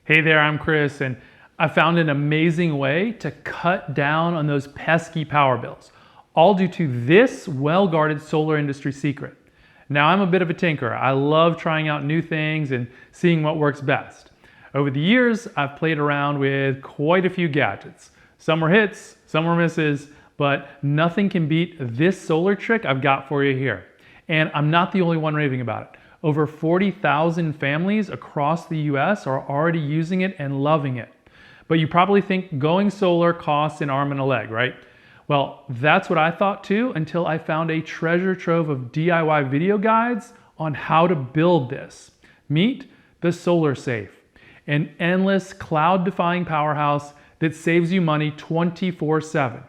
Hey there, I'm Chris, and I found an amazing way to cut down on those pesky power bills, all due to this well-guarded solar industry secret. Now, I'm a bit of a tinkerer. I love trying out new things and seeing what works best. Over the years, I've played around with quite a few gadgets. Some were hits, some were misses, but nothing can beat this solar trick I've got for you here. And I'm not the only one raving about it. Over 40,000 families across the US are already using it and loving it. But you probably think going solar costs an arm and a leg, right? Well, that's what I thought too until I found a treasure trove of DIY video guides on how to build this. Meet the SolarSafe, an endless cloud-defying powerhouse that saves you money 24/7.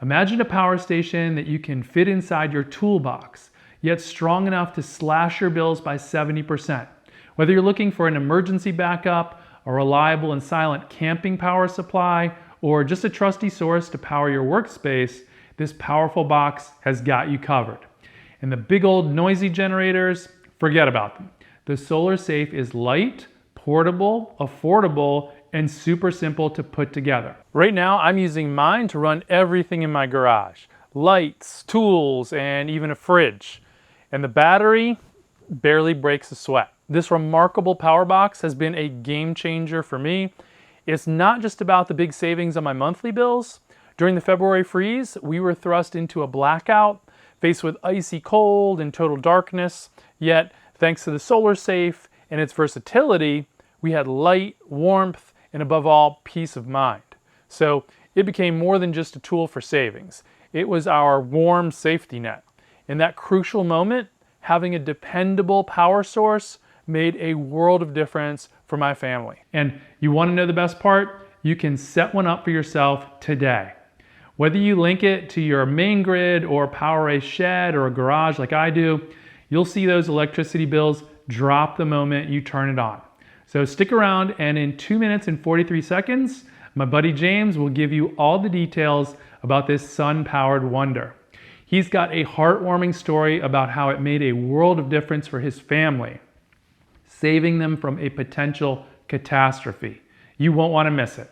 Imagine a power station that you can fit inside your toolbox, yet strong enough to slash your bills by 70%. Whether you're looking for an emergency backup, a reliable and silent camping power supply, or just a trusty source to power your workspace, this powerful box has got you covered. And the big old noisy generators, forget about them. The SolarSafe is light, portable, affordable, and super simple to put together. Right now, I'm using mine to run everything in my garage. Lights, tools, and even a fridge. And the battery barely breaks a sweat. This remarkable power box has been a game changer for me. It's not just about the big savings on my monthly bills. During the February freeze, we were thrust into a blackout, faced with icy cold and total darkness. Yet, thanks to the SolarSafe and its versatility, we had light, warmth, and above all, peace of mind. So it became more than just a tool for savings. It was our warm safety net. In that crucial moment, having a dependable power source made a world of difference for my family. And you want to know the best part? You can set one up for yourself today. Whether you link it to your main grid or power a shed or a garage like I do, you'll see those electricity bills drop the moment you turn it on. So stick around, and in 2 minutes and 43 seconds, my buddy James will give you all the details about this sun-powered wonder. He's got a heartwarming story about how it made a world of difference for his family, saving them from a potential catastrophe. You won't want to miss it.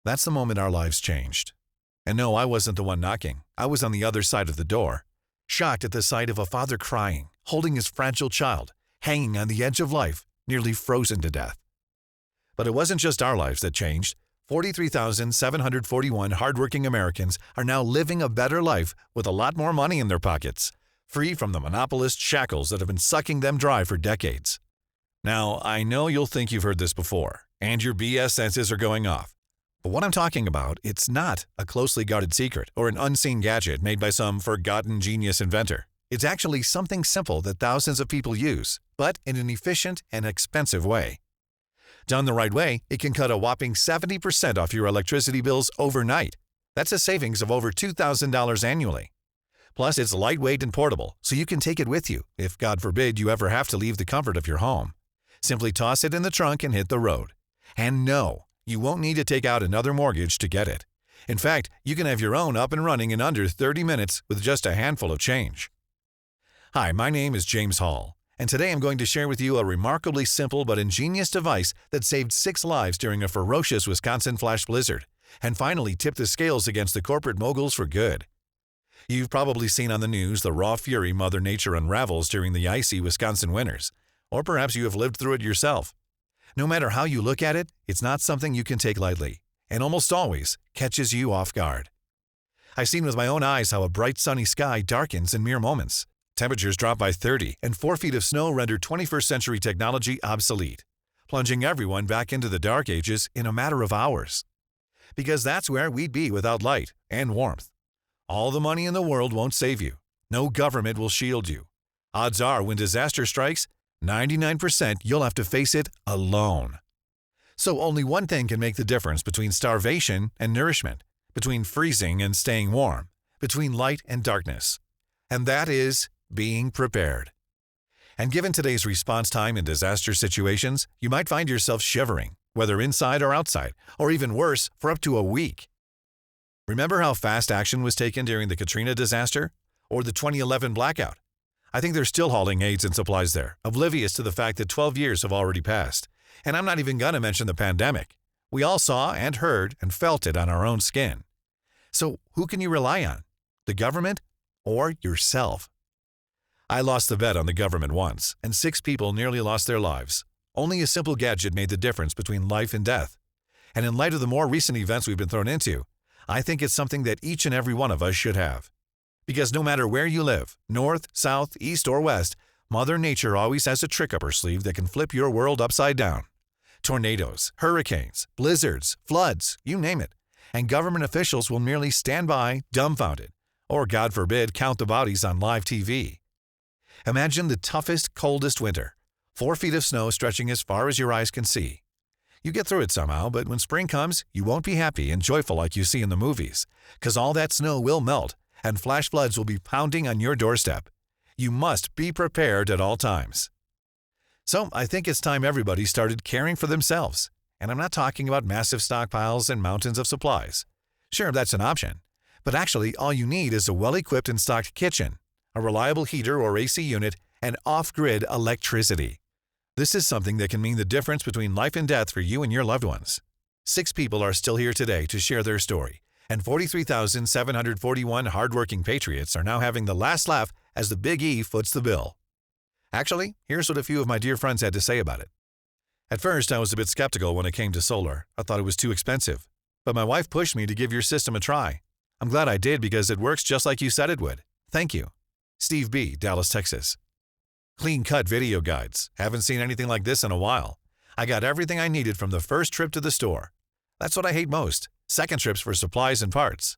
That's the moment our lives changed. And no, I wasn't the one knocking. I was on the other side of the door, shocked at the sight of a father crying, holding his fragile child, hanging on the edge of life, nearly frozen to death. But it wasn't just our lives that changed. 43,741 hardworking Americans are now living a better life with a lot more money in their pockets, free from the monopolist shackles that have been sucking them dry for decades. Now, I know you'll think you've heard this before, and your BS senses are going off. But what I'm talking about, it's not a closely guarded secret or an unseen gadget made by some forgotten genius inventor. It's actually something simple that thousands of people use, but in an efficient and expensive way. Done the right way, it can cut a whopping 70% off your electricity bills overnight. That's a savings of over $2,000 annually. Plus, it's lightweight and portable, so you can take it with you if, God forbid, you ever have to leave the comfort of your home. Simply toss it in the trunk and hit the road. And no, you won't need to take out another mortgage to get it. In fact, you can have your own up and running in under 30 minutes with just a handful of change. Hi, my name is James Hall, and today I'm going to share with you a remarkably simple but ingenious device that saved 6 lives during a ferocious Wisconsin flash blizzard and finally tipped the scales against the corporate moguls for good. You've probably seen on the news the raw fury Mother Nature unravels during the icy Wisconsin winters, or perhaps you have lived through it yourself. No matter how you look at it, it's not something you can take lightly, and almost always catches you off guard. I've seen with my own eyes how a bright sunny sky darkens in mere moments. Temperatures drop by 30, and 4 feet of snow render 21st century technology obsolete, plunging everyone back into the dark ages in a matter of hours. Because that's where we'd be without light and warmth. All the money in the world won't save you. No government will shield you. Odds are when disaster strikes, 99% you'll have to face it alone. So only one thing can make the difference between starvation and nourishment, between freezing and staying warm, between light and darkness. And that is being prepared. And given today's response time in disaster situations, you might find yourself shivering, whether inside or outside, or even worse, for up to a week. Remember how fast action was taken during the Katrina disaster or the 2011 blackout? I think they're still hauling aids and supplies there, oblivious to the fact that 12 years have already passed. And I'm not even going to mention the pandemic. We all saw and heard and felt it on our own skin. So who can you rely on? The government or yourself? I lost the bet on the government once, and 6 people nearly lost their lives. Only a simple gadget made the difference between life and death. And in light of the more recent events we've been thrown into, I think it's something that each and every one of us should have. Because no matter where you live, north, south, east, or west, Mother Nature always has a trick up her sleeve that can flip your world upside down. Tornadoes, hurricanes, blizzards, floods, you name it. And government officials will merely stand by, dumbfounded, or God forbid, count the bodies on live TV. Imagine the toughest, coldest winter. 4 feet of snow stretching as far as your eyes can see. You get through it somehow, but when spring comes, you won't be happy and joyful like you see in the movies, because all that snow will melt, and flash floods will be pounding on your doorstep. You must be prepared at all times. So I think it's time everybody started caring for themselves. And I'm not talking about massive stockpiles and mountains of supplies. Sure, that's an option. But actually, all you need is a well-equipped and stocked kitchen, a reliable heater or AC unit, and off-grid electricity. This is something that can mean the difference between life and death for you and your loved ones. 6 people are still here today to share their story, and 43,741 hardworking patriots are now having the last laugh as the Big E foots the bill. Actually, here's what a few of my dear friends had to say about it. At first, I was a bit skeptical when it came to solar. I thought it was too expensive. But my wife pushed me to give your system a try. I'm glad I did because it works just like you said it would. Thank you. Steve B., Dallas, Texas. Clean-cut video guides. Haven't seen anything like this in a while. I got everything I needed from the first trip to the store. That's what I hate most. Second trips for supplies and parts.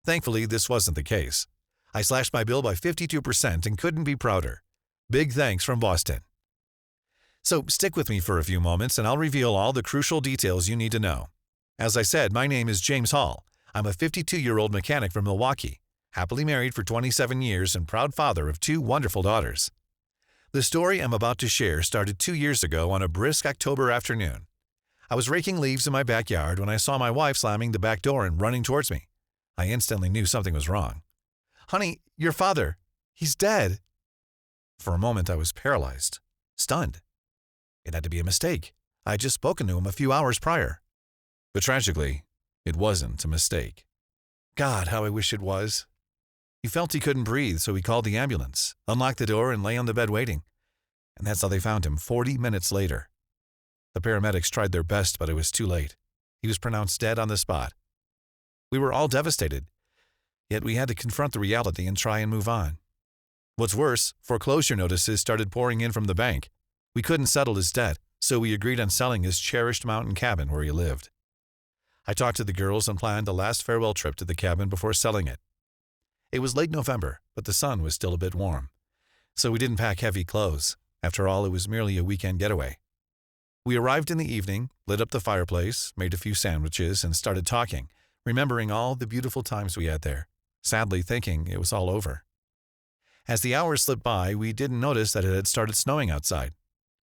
Thankfully, this wasn't the case. I slashed my bill by 52% and couldn't be prouder. Big thanks from Boston. So stick with me for a few moments and I'll reveal all the crucial details you need to know. As I said, my name is James Hall. I'm a 52-year-old mechanic from Milwaukee, happily married for 27 years and proud father of 2 wonderful daughters. The story I'm about to share started 2 years ago on a brisk October afternoon. I was raking leaves in my backyard when I saw my wife slamming the back door and running towards me. I instantly knew something was wrong. "Honey, your father, he's dead." For a moment I was paralyzed, stunned. It had to be a mistake. I had just spoken to him a few hours prior. But tragically, it wasn't a mistake. God, how I wish it was. He felt he couldn't breathe, so he called the ambulance, unlocked the door, and lay on the bed waiting. And that's how they found him 40 minutes later. The paramedics tried their best, but it was too late. He was pronounced dead on the spot. We were all devastated, yet we had to confront the reality and try and move on. What's worse, foreclosure notices started pouring in from the bank. We couldn't settle his debt, so we agreed on selling his cherished mountain cabin where he lived. I talked to the girls and planned a last farewell trip to the cabin before selling it. It was late November, but the sun was still a bit warm, so we didn't pack heavy clothes. After all, it was merely a weekend getaway. We arrived in the evening, lit up the fireplace, made a few sandwiches, and started talking, remembering all the beautiful times we had there, sadly thinking it was all over. As the hours slipped by, we didn't notice that it had started snowing outside.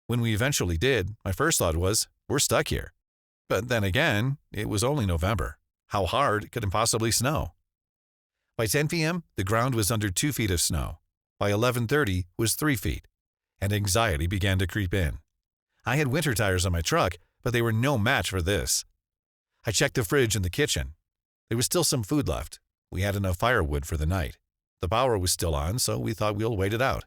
When we eventually did, my first thought was, we're stuck here. But then again, it was only November. How hard could it possibly snow? By 10 p.m., the ground was under 2 feet of snow. By 11:30 was 3 feet, and anxiety began to creep in. I had winter tires on my truck, but they were no match for this. I checked the fridge in the kitchen. There was still some food left. We had enough firewood for the night. The power was still on, so we thought we'll wait it out.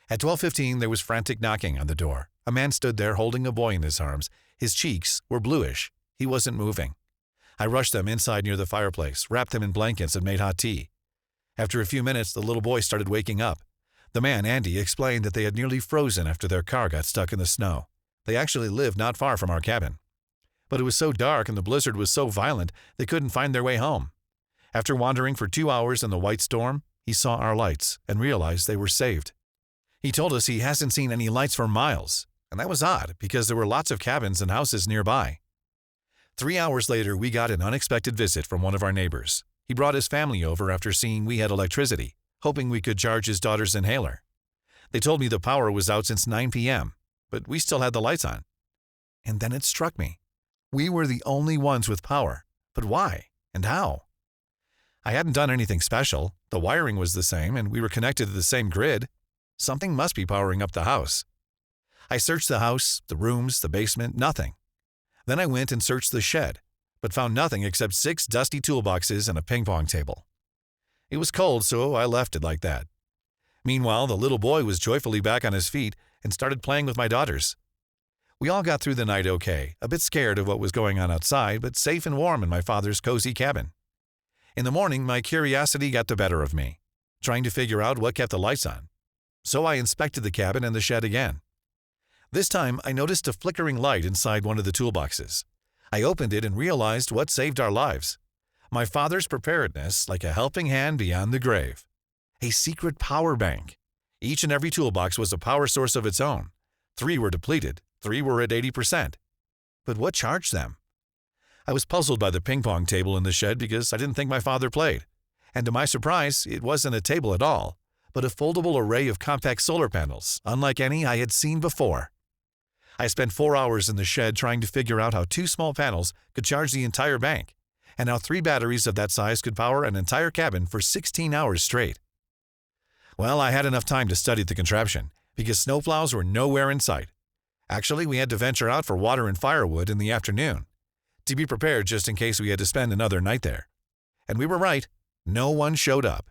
At 12:15, there was frantic knocking on the door. A man stood there holding a boy in his arms. His cheeks were bluish. He wasn't moving. I rushed them inside near the fireplace, wrapped them in blankets, and made hot tea. After a few minutes, the little boy started waking up. The man, Andy, explained that they had nearly frozen after their car got stuck in the snow. They actually lived not far from our cabin. But it was so dark and the blizzard was so violent, they couldn't find their way home. After wandering for 2 hours in the white storm, he saw our lights and realized they were saved. He told us he hasn't seen any lights for miles, and that was odd because there were lots of cabins and houses nearby. 3 hours later, we got an unexpected visit from one of our neighbors. He brought his family over after seeing we had electricity, hoping we could charge his daughter's inhaler. They told me the power was out since 9 p.m., but we still had the lights on. And then it struck me. We were the only ones with power. But why? And how? I hadn't done anything special. The wiring was the same, and we were connected to the same grid. Something must be powering up the house. I searched the house, the rooms, the basement, nothing. Then I went and searched the shed, but found nothing except 6 dusty toolboxes and a ping pong table. It was cold, so I left it like that. Meanwhile, the little boy was joyfully back on his feet and started playing with my daughters. We all got through the night okay, a bit scared of what was going on outside, but safe and warm in my father's cozy cabin. In the morning, my curiosity got the better of me, trying to figure out what kept the lights on. So I inspected the cabin and the shed again. This time, I noticed a flickering light inside one of the toolboxes. I opened it and realized what saved our lives. My father's preparedness, like a helping hand beyond the grave. A secret power bank. Each and every toolbox was a power source of its own. 3 were depleted, 3 were at 80%. But what charged them? I was puzzled by the ping pong table in the shed because I didn't think my father played. And to my surprise, it wasn't a table at all, but a foldable array of compact solar panels, unlike any I had seen before. I spent 4 hours in the shed trying to figure out how 2 small panels could charge the entire bank, and how 3 batteries of that size could power an entire cabin for 16 hours straight. Well, I had enough time to study the contraption, because snowplows were nowhere in sight. Actually, we had to venture out for water and firewood in the afternoon, to be prepared just in case we had to spend another night there. And we were right, no one showed up.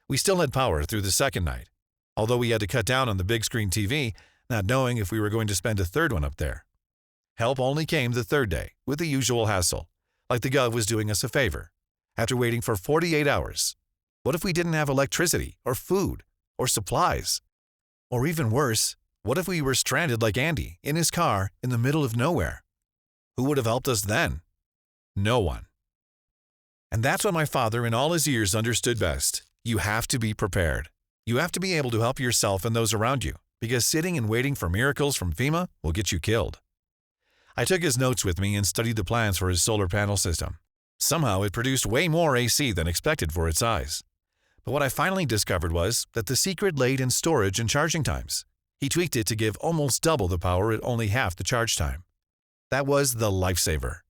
We still had power through the second night, although we had to cut down on the big screen TV, not knowing if we were going to spend a third one up there. Help only came the third day, with the usual hassle, like the Gov was doing us a favor. After waiting for 48 hours, what if we didn't have electricity, or food, or supplies? Or even worse, what if we were stranded like Andy, in his car, in the middle of nowhere? Who would have helped us then? No one. And that's what my father in all his years understood best. You have to be prepared. You have to be able to help yourself and those around you, because sitting and waiting for miracles from FEMA will get you killed. I took his notes with me and studied the plans for his solar panel system. Somehow it produced way more AC than expected for its size. But what I finally discovered was that the secret laid in storage and charging times. He tweaked it to give almost double the power at only half the charge time. That was the lifesaver.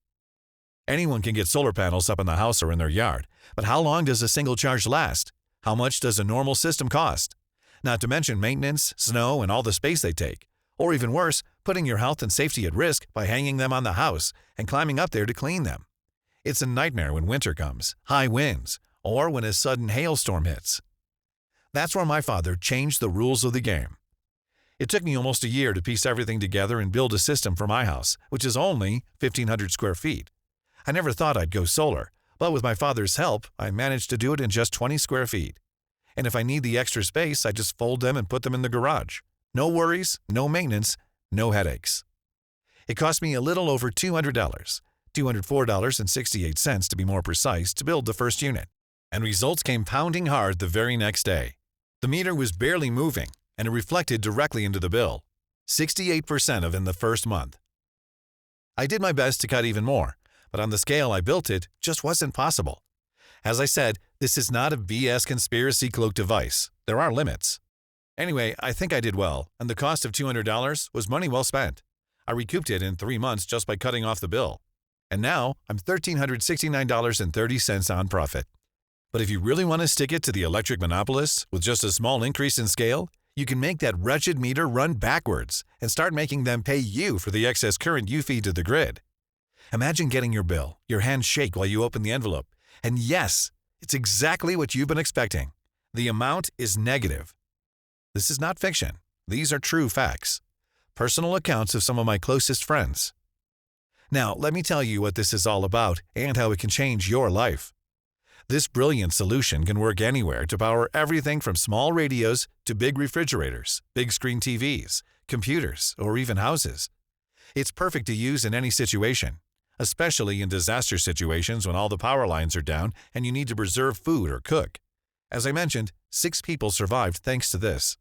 Anyone can get solar panels up in the house or in their yard, but how long does a single charge last? How much does a normal system cost? Not to mention maintenance, snow, and all the space they take. Or even worse, putting your health and safety at risk by hanging them on the house and climbing up there to clean them. It's a nightmare when winter comes, high winds, or when a sudden hailstorm hits. That's where my father changed the rules of the game. It took me almost a year to piece everything together and build a system for my house, which is only 1,500 square feet. I never thought I'd go solar, but with my father's help, I managed to do it in just 20 square feet. And if I need the extra space, I just fold them and put them in the garage. No worries, no maintenance, no headaches. It cost me a little over $200, $204.68 to be more precise, to build the first unit. And results came pounding hard the very next day. The meter was barely moving, and it reflected directly into the bill. 68% of in the first month. I did my best to cut even more, but on the scale I built it, just wasn't possible. As I said, this is not a BS conspiracy cloak device. There are limits. Anyway, I think I did well, and the cost of $200 was money well spent. I recouped it in 3 months just by cutting off the bill. And now, I'm $1,369.30 on profit. But if you really want to stick it to the electric monopolists with just a small increase in scale, you can make that wretched meter run backwards and start making them pay you for the excess current you feed to the grid. Imagine getting your bill, your hands shake while you open the envelope, and yes, it's exactly what you've been expecting. The amount is negative. This is not fiction. These are true facts. Personal accounts of some of my closest friends. Now, let me tell you what this is all about and how it can change your life. This brilliant solution can work anywhere to power everything from small radios to big refrigerators, big screen TVs, computers, or even houses. It's perfect to use in any situation, especially in disaster situations when all the power lines are down and you need to preserve food or cook. As I mentioned, 6 people survived thanks to this.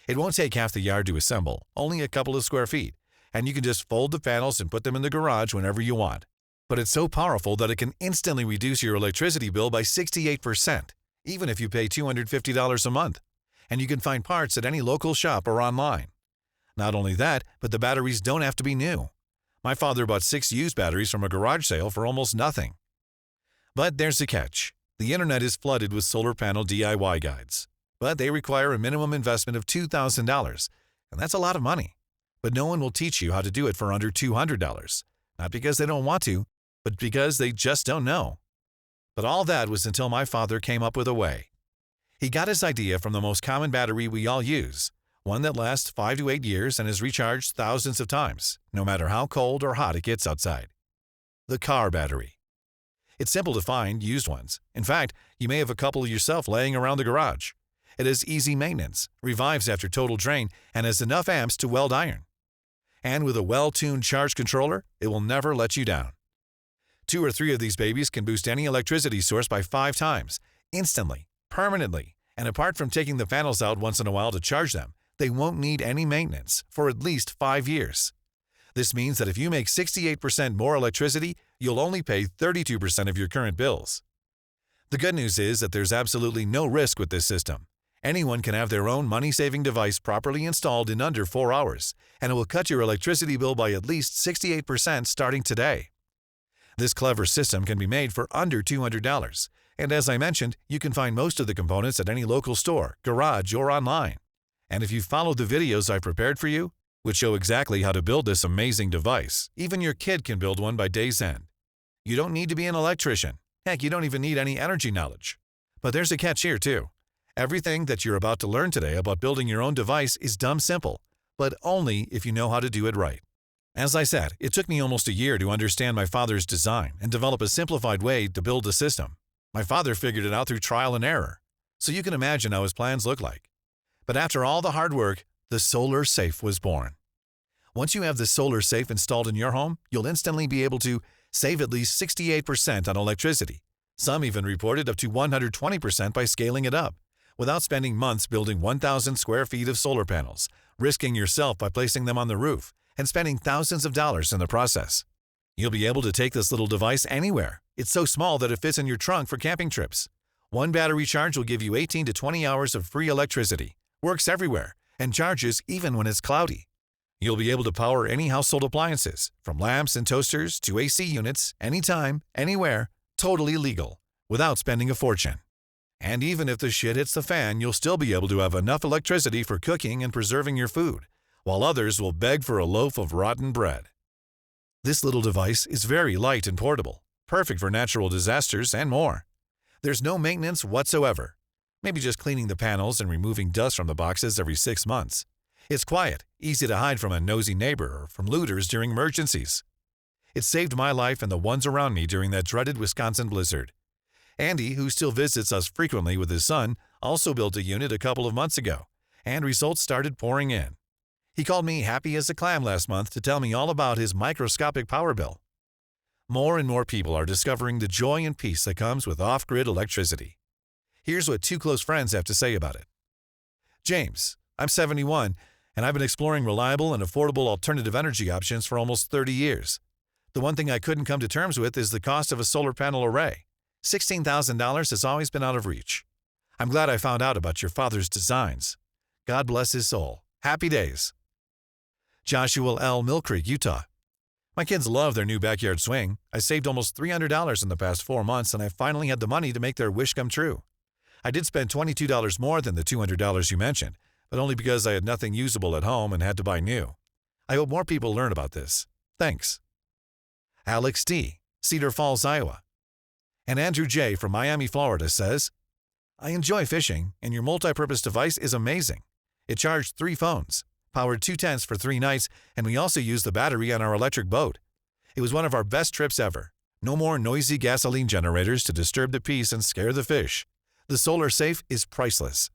It won't take half the yard to assemble, only a couple of square feet, and you can just fold the panels and put them in the garage whenever you want. But it's so powerful that it can instantly reduce your electricity bill by 68%, even if you pay $250 a month. And you can find parts at any local shop or online. Not only that, but the batteries don't have to be new. My father bought 6 used batteries from a garage sale for almost nothing. But there's a catch. The internet is flooded with solar panel DIY guides. But they require a minimum investment of $2,000, and that's a lot of money. But no one will teach you how to do it for under $200, not because they don't want to, but because they just don't know. But all that was until my father came up with a way. He got his idea from the most common battery we all use, one that lasts 5 to 8 years and is recharged thousands of times, no matter how cold or hot it gets outside. The car battery. It's simple to find used ones. In fact, you may have a couple yourself laying around the garage. It has easy maintenance, revives after total drain, and has enough amps to weld iron. And with a well-tuned charge controller, it will never let you down. 2 or 3 of these babies can boost any electricity source by 5 times, instantly, permanently, and apart from taking the panels out once in a while to charge them, they won't need any maintenance for at least 5 years. This means that if you make 68% more electricity, you'll only pay 32% of your current bills. The good news is that there's absolutely no risk with this system. Anyone can have their own money-saving device properly installed in under 4 hours, and it will cut your electricity bill by at least 68% starting today. This clever system can be made for under $200, and as I mentioned, you can find most of the components at any local store, garage, or online. And if you follow the videos I've prepared for you, which show exactly how to build this amazing device, even your kid can build one by day's end. You don't need to be an electrician. Heck, you don't even need any energy knowledge. But there's a catch here, too. Everything that you're about to learn today about building your own device is dumb simple, but only if you know how to do it right. As I said, it took me almost a year to understand my father's design and develop a simplified way to build the system. My father figured it out through trial and error, so you can imagine how his plans look like. But after all the hard work, the Solar Safe was born. Once you have the Solar Safe installed in your home, you'll instantly be able to save at least 68% on electricity. Some even reported up to 120% by scaling it up, without spending months building 1,000 square feet of solar panels, risking yourself by placing them on the roof, and spending thousands of dollars in the process. You'll be able to take this little device anywhere. It's so small that it fits in your trunk for camping trips. One battery charge will give you 18 to 20 hours of free electricity, works everywhere, and charges even when it's cloudy. You'll be able to power any household appliances, from lamps and toasters to AC units, anytime, anywhere, totally legal, without spending a fortune. And even if the shit hits the fan, you'll still be able to have enough electricity for cooking and preserving your food, while others will beg for a loaf of rotten bread. This little device is very light and portable, perfect for natural disasters and more. There's no maintenance whatsoever, maybe just cleaning the panels and removing dust from the boxes every 6 months. It's quiet, easy to hide from a nosy neighbor or from looters during emergencies. It saved my life and the ones around me during that dreaded Wisconsin blizzard. Andy, who still visits us frequently with his son, also built a unit a couple of months ago, and results started pouring in. He called me happy as a clam last month to tell me all about his microscopic power bill. More and more people are discovering the joy and peace that comes with off-grid electricity. Here's what 2 close friends have to say about it. James, I'm 71, and I've been exploring reliable and affordable alternative energy options for almost 30 years. The one thing I couldn't come to terms with is the cost of a solar panel array. $16,000 has always been out of reach. I'm glad I found out about your father's designs. God bless his soul. Happy days. Joshua L., Mill Creek, Utah. My kids love their new backyard swing. I saved almost $300 in the past 4 months, and I finally had the money to make their wish come true. I did spend $22 more than the $200 you mentioned, but only because I had nothing usable at home and had to buy new. I hope more people learn about this. Thanks. Alex D., Cedar Falls, Iowa. And Andrew J. from Miami, Florida says, I enjoy fishing, and your multi-purpose device is amazing. It charged 3 phones, powered 2 tents for 3 nights, and we also used the battery on our electric boat. It was one of our best trips ever. No more noisy gasoline generators to disturb the peace and scare the fish. The Solar Safe is priceless.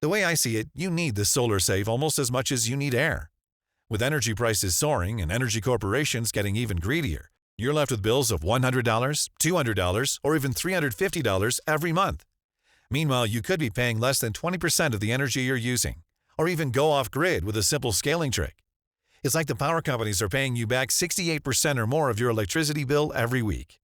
The way I see it, you need the Solar Safe almost as much as you need air. With energy prices soaring and energy corporations getting even greedier, you're left with bills of $100, $200, or even $350 every month. Meanwhile, you could be paying less than 20% of the energy you're using, or even go off-grid with a simple scaling trick. It's like the power companies are paying you back 68% or more of your electricity bill every week.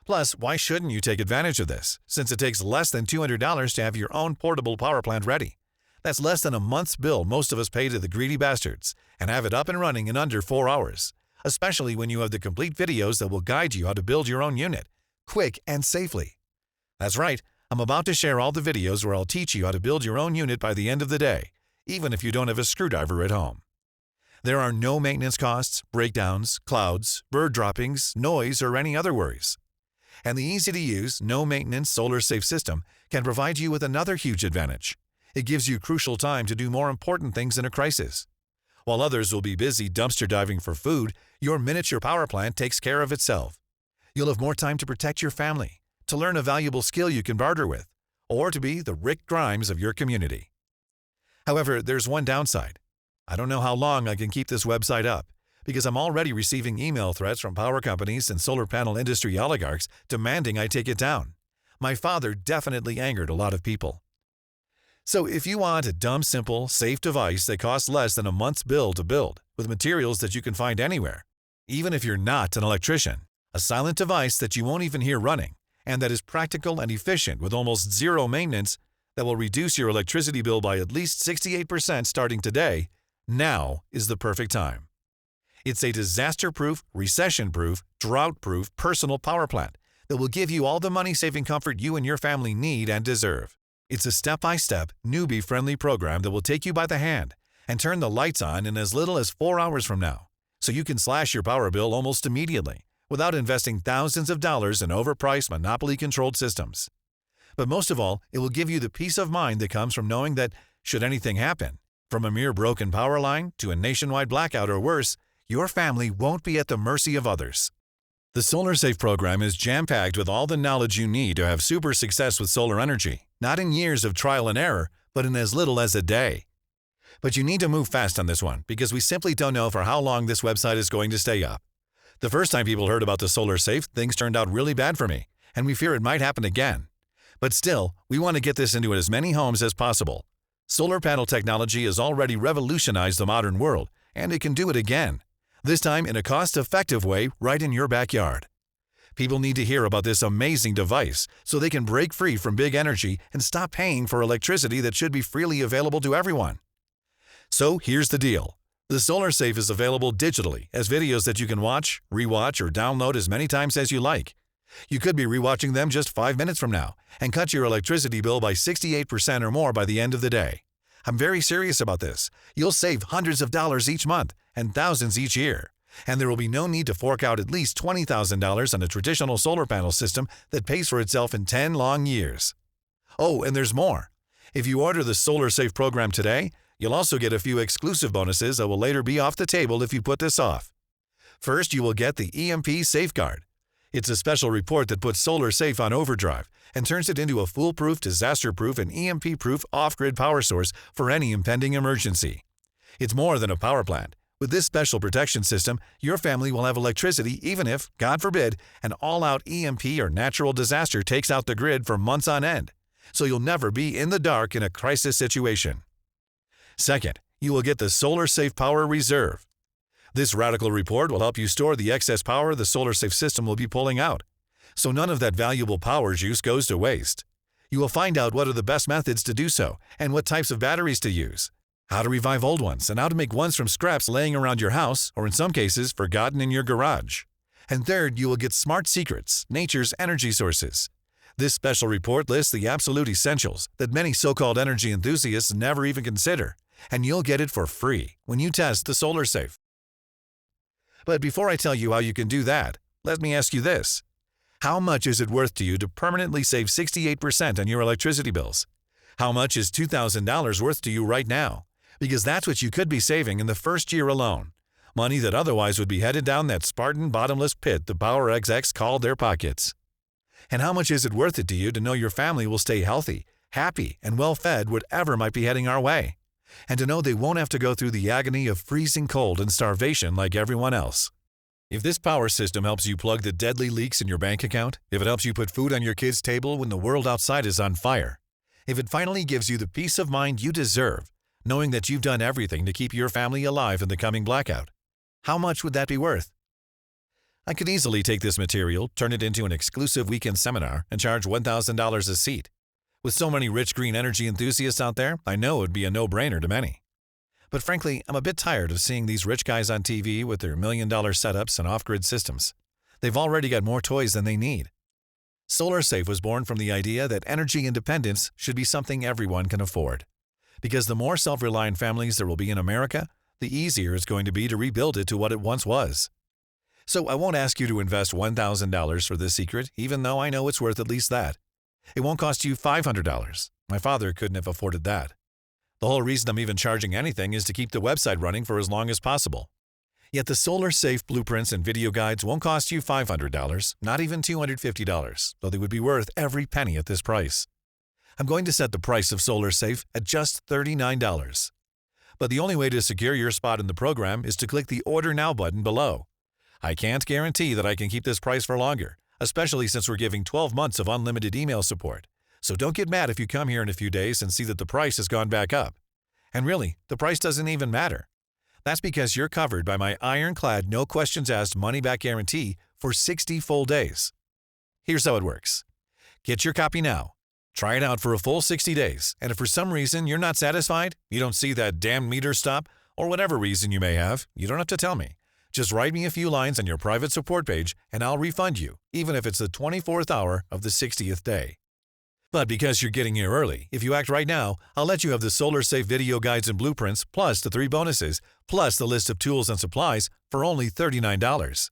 Plus, why shouldn't you take advantage of this, since it takes less than $200 to have your own portable power plant ready? That's less than a month's bill most of us pay to the greedy bastards, and have it up and running in under 4 hours, especially when you have the complete videos that will guide you how to build your own unit, quick and safely. That's right, I'm about to share all the videos where I'll teach you how to build your own unit by the end of the day, even if you don't have a screwdriver at home. There are no maintenance costs, breakdowns, clouds, bird droppings, noise, or any other worries. And the easy-to-use, no-maintenance solar-safe system can provide you with another huge advantage. It gives you crucial time to do more important things in a crisis. While others will be busy dumpster diving for food, your miniature power plant takes care of itself. You'll have more time to protect your family, to learn a valuable skill you can barter with, or to be the Rick Grimes of your community. However, there's one downside. I don't know how long I can keep this website up, because I'm already receiving email threats from power companies and solar panel industry oligarchs demanding I take it down. My father definitely angered a lot of people. So if you want a dumb, simple, safe device that costs less than a month's bill to build, with materials that you can find anywhere, even if you're not an electrician, a silent device that you won't even hear running, and that is practical and efficient with almost zero maintenance, that will reduce your electricity bill by at least 68% starting today, now is the perfect time. It's a disaster-proof, recession-proof, drought-proof personal power plant that will give you all the money-saving comfort you and your family need and deserve. It's a step-by-step, newbie-friendly program that will take you by the hand and turn the lights on in as little as 4 hours from now, so you can slash your power bill almost immediately without investing thousands of dollars in overpriced, monopoly-controlled systems. But most of all, it will give you the peace of mind that comes from knowing that, should anything happen, from a mere broken power line to a nationwide blackout or worse, your family won't be at the mercy of others. The SolarSafe program is jam-packed with all the knowledge you need to have super success with solar energy, not in years of trial and error, but in as little as a day. But you need to move fast on this one, because we simply don't know for how long this website is going to stay up. The first time people heard about the SolarSafe, things turned out really bad for me, and we fear it might happen again. But still, we want to get this into as many homes as possible. Solar panel technology has already revolutionized the modern world, and it can do it again. This time in a cost-effective way right in your backyard. People need to hear about this amazing device so they can break free from big energy and stop paying for electricity that should be freely available to everyone. So here's the deal. The SolarSafe is available digitally as videos that you can watch, rewatch, or download as many times as you like. You could be rewatching them just 5 minutes from now and cut your electricity bill by 68% or more by the end of the day. I'm very serious about this. You'll save hundreds of dollars each month and thousands each year. And there will be no need to fork out at least $20,000 on a traditional solar panel system that pays for itself in 10 long years. Oh, and there's more. If you order the SolarSafe program today, you'll also get a few exclusive bonuses that will later be off the table if you put this off. First, you will get the EMP Safeguard. It's a special report that puts SolarSafe on overdrive and turns it into a foolproof, disaster-proof, and EMP-proof off-grid power source for any impending emergency. It's more than a power plant. With this special protection system, your family will have electricity even if, God forbid, an all-out EMP or natural disaster takes out the grid for months on end. So you'll never be in the dark in a crisis situation. Second, you will get the SolarSafe Power Reserve. This radical report will help you store the excess power the SolarSafe system will be pulling out, so none of that valuable power juice goes to waste. You will find out what are the best methods to do so and what types of batteries to use, how to revive old ones, and how to make ones from scraps laying around your house or in some cases forgotten in your garage. And third, you will get Smart Secrets, nature's energy sources. This special report lists the absolute essentials that many so-called energy enthusiasts never even consider, and you'll get it for free when you test the SolarSafe. But before I tell you how you can do that, let me ask you this. How much is it worth to you to permanently save 68% on your electricity bills? How much is $2,000 worth to you right now? Because that's what you could be saving in the first year alone. Money that otherwise would be headed down that Spartan bottomless pit the Power execs called their pockets. And how much is it worth it to you to know your family will stay healthy, happy, and well-fed whatever might be heading our way? And to know they won't have to go through the agony of freezing cold and starvation like everyone else. If this power system helps you plug the deadly leaks in your bank account, if it helps you put food on your kids' table when the world outside is on fire, if it finally gives you the peace of mind you deserve, knowing that you've done everything to keep your family alive in the coming blackout, how much would that be worth? I could easily take this material, turn it into an exclusive weekend seminar, and charge $1,000 a seat. With so many rich green energy enthusiasts out there, I know it would be a no-brainer to many. But frankly, I'm a bit tired of seeing these rich guys on TV with their million-dollar setups and off-grid systems. They've already got more toys than they need. SolarSafe was born from the idea that energy independence should be something everyone can afford. Because the more self-reliant families there will be in America, the easier it's going to be to rebuild it to what it once was. So I won't ask you to invest $1,000 for this secret, even though I know it's worth at least that. It won't cost you $500. My father couldn't have afforded that. The whole reason I'm even charging anything is to keep the website running for as long as possible. Yet the SolarSafe blueprints and video guides won't cost you $500, not even $250, though they would be worth every penny at this price. I'm going to set the price of SolarSafe at just $39. But the only way to secure your spot in the program is to click the Order Now button below. I can't guarantee that I can keep this price for longer, especially since we're giving 12 months of unlimited email support. So don't get mad if you come here in a few days and see that the price has gone back up. And really, the price doesn't even matter. That's because you're covered by my ironclad, no questions asked money-back guarantee for 60 full days. Here's how it works. Get your copy now. Try it out for a full 60 days, and if for some reason you're not satisfied, you don't see that damn meter stop, or whatever reason you may have, you don't have to tell me. Just write me a few lines on your private support page, and I'll refund you, even if it's the 24th hour of the 60th day. But because you're getting here early, if you act right now, I'll let you have the SolarSafe video guides and blueprints, plus the 3 bonuses, plus the list of tools and supplies for only $39.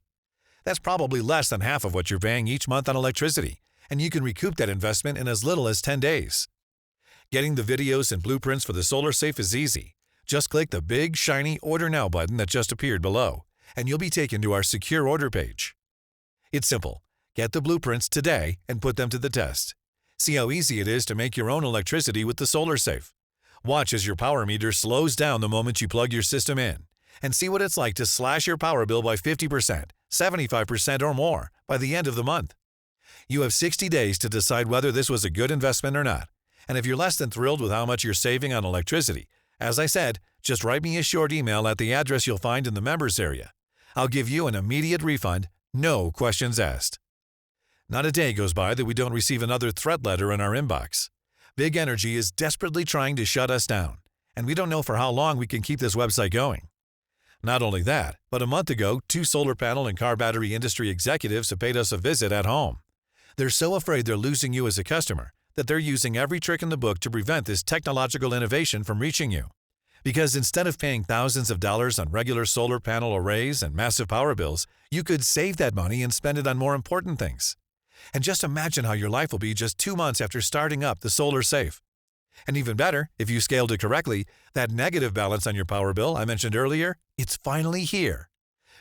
That's probably less than half of what you're paying each month on electricity, and you can recoup that investment in as little as 10 days. Getting the videos and blueprints for the SolarSafe is easy. Just click the big, shiny Order Now button that just appeared below, and you'll be taken to our secure order page. It's simple. Get the blueprints today and put them to the test. See how easy it is to make your own electricity with the SolarSafe. Watch as your power meter slows down the moment you plug your system in, and see what it's like to slash your power bill by 50%, 75% or more by the end of the month. You have 60 days to decide whether this was a good investment or not. And if you're less than thrilled with how much you're saving on electricity, as I said, just write me a short email at the address you'll find in the members area. I'll give you an immediate refund, no questions asked. Not a day goes by that we don't receive another threat letter in our inbox. Big Energy is desperately trying to shut us down, and we don't know for how long we can keep this website going. Not only that, but a month ago, 2 solar panel and car battery industry executives have paid us a visit at home. They're so afraid they're losing you as a customer that they're using every trick in the book to prevent this technological innovation from reaching you. Because instead of paying thousands of dollars on regular solar panel arrays and massive power bills, you could save that money and spend it on more important things. And just imagine how your life will be just 2 months after starting up the SolarSafe. And even better, if you scaled it correctly, that negative balance on your power bill I mentioned earlier, it's finally here.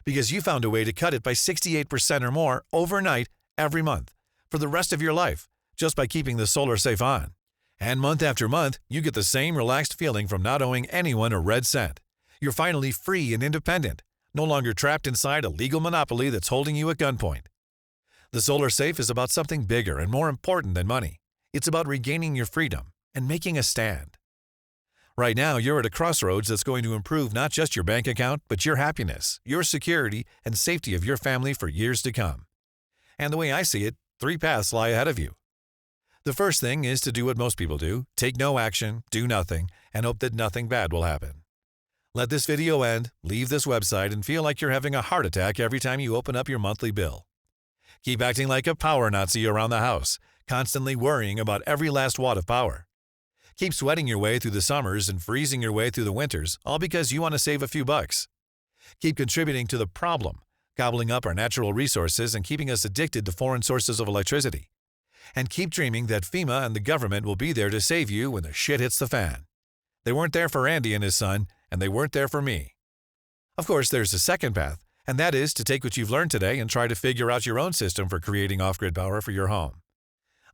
Because you found a way to cut it by 68% or more overnight every month for the rest of your life, just by keeping the SolarSafe on. And month after month, you get the same relaxed feeling from not owing anyone a red cent. You're finally free and independent, no longer trapped inside a legal monopoly that's holding you at gunpoint. The SolarSafe is about something bigger and more important than money. It's about regaining your freedom and making a stand. Right now, you're at a crossroads that's going to improve not just your bank account, but your happiness, your security, and safety of your family for years to come. And the way I see it, 3 paths lie ahead of you. The first thing is to do what most people do, take no action, do nothing, and hope that nothing bad will happen. Let this video end, leave this website, and feel like you're having a heart attack every time you open up your monthly bill. Keep acting like a power Nazi around the house, constantly worrying about every last watt of power. Keep sweating your way through the summers and freezing your way through the winters, all because you want to save a few bucks. Keep contributing to the problem, gobbling up our natural resources and keeping us addicted to foreign sources of electricity. And keep dreaming that FEMA and the government will be there to save you when the shit hits the fan. They weren't there for Andy and his son, and they weren't there for me. Of course, there's a second path, and that is to take what you've learned today and try to figure out your own system for creating off-grid power for your home.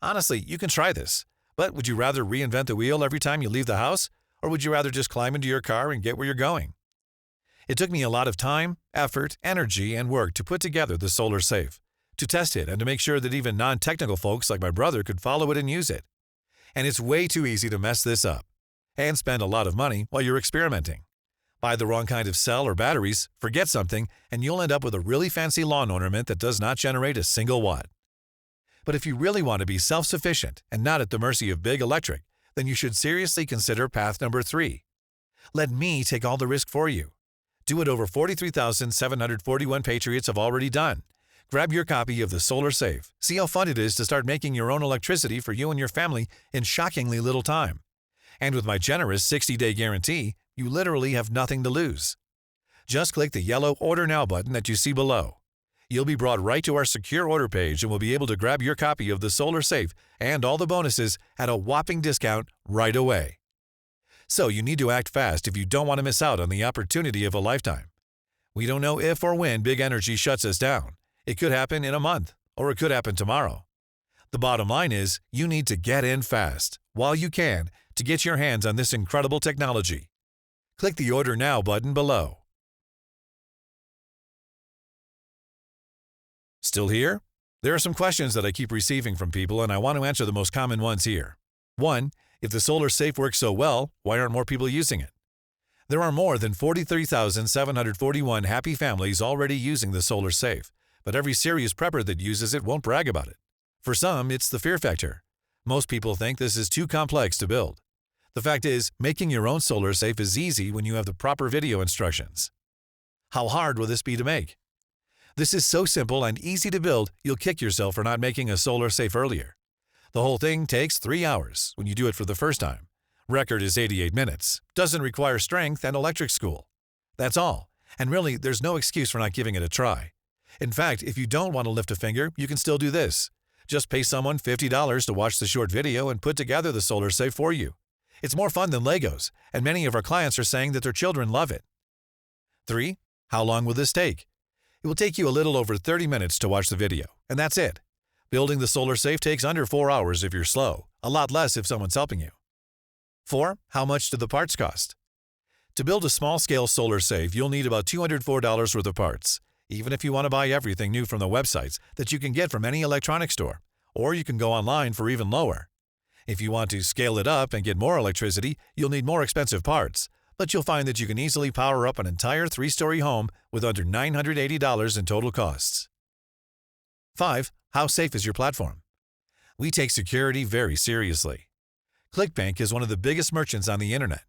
Honestly, you can try this, but would you rather reinvent the wheel every time you leave the house, or would you rather just climb into your car and get where you're going? It took me a lot of time, effort, energy, and work to put together the SolarSafe, to test it and to make sure that even non-technical folks like my brother could follow it and use it. And it's way too easy to mess this up and spend a lot of money while you're experimenting. Buy the wrong kind of cell or batteries, forget something, and you'll end up with a really fancy lawn ornament that does not generate a single watt. But if you really want to be self-sufficient and not at the mercy of big electric, then you should seriously consider path number 3. Let me take all the risk for you. Do what over 43,741 patriots have already done. Grab your copy of the Solar Safe. See how fun it is to start making your own electricity for you and your family in shockingly little time. And with my generous 60-day guarantee, you literally have nothing to lose. Just click the yellow Order Now button that you see below. You'll be brought right to our secure order page and will be able to grab your copy of the Solar Safe and all the bonuses at a whopping discount right away. So you need to act fast if you don't want to miss out on the opportunity of a lifetime. We don't know if or when big energy shuts us down. It could happen in a month, or it could happen tomorrow. The bottom line is, you need to get in fast, while you can, to get your hands on this incredible technology. Click the Order Now button below. Still here? There are some questions that I keep receiving from people, and I want to answer the most common ones here. 1. If the Solar Safe works so well, why aren't more people using it? There are more than 43,741 happy families already using the Solar Safe, but every serious prepper that uses it won't brag about it. For some, it's the fear factor. Most people think this is too complex to build. The fact is, making your own Solar Safe is easy when you have the proper video instructions. How hard will this be to make? This is so simple and easy to build, you'll kick yourself for not making a Solar Safe earlier. The whole thing takes 3 hours when you do it for the first time. Record is 88 minutes. Doesn't require strength and electric school. That's all. And really, there's no excuse for not giving it a try. In fact, if you don't want to lift a finger, you can still do this. Just pay someone $50 to watch the short video and put together the Solar Safe for you. It's more fun than Legos, and many of our clients are saying that their children love it. 3. How long will this take? It will take you a little over 30 minutes to watch the video, and that's it. Building the Solar Safe takes under 4 hours if you're slow, a lot less if someone's helping you. 4. How much do the parts cost? To build a small-scale Solar Safe, you'll need about $204 worth of parts, even if you want to buy everything new from the websites that you can get from any electronics store, or you can go online for even lower. If you want to scale it up and get more electricity, you'll need more expensive parts, but you'll find that you can easily power up an entire 3-story home with under $980 in total costs. 5. How safe is your platform? We take security very seriously. ClickBank is one of the biggest merchants on the internet.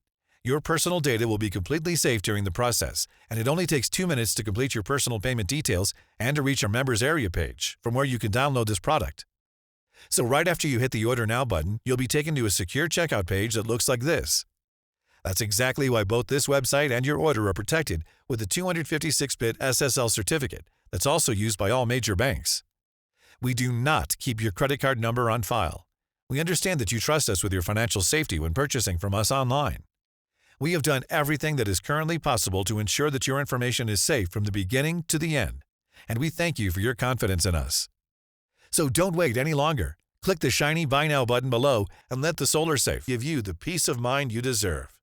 Your personal data will be completely safe during the process, and it only takes 2 minutes to complete your personal payment details and to reach our members area page from where you can download this product. So right after you hit the Order Now button, you'll be taken to a secure checkout page that looks like this. That's exactly why both this website and your order are protected with a 256-bit SSL certificate that's also used by all major banks. We do not keep your credit card number on file. We understand that you trust us with your financial safety when purchasing from us online. We have done everything that is currently possible to ensure that your information is safe from the beginning to the end, and we thank you for your confidence in us. So don't wait any longer. Click the shiny Buy Now button below and let the Solar Safe give you the peace of mind you deserve.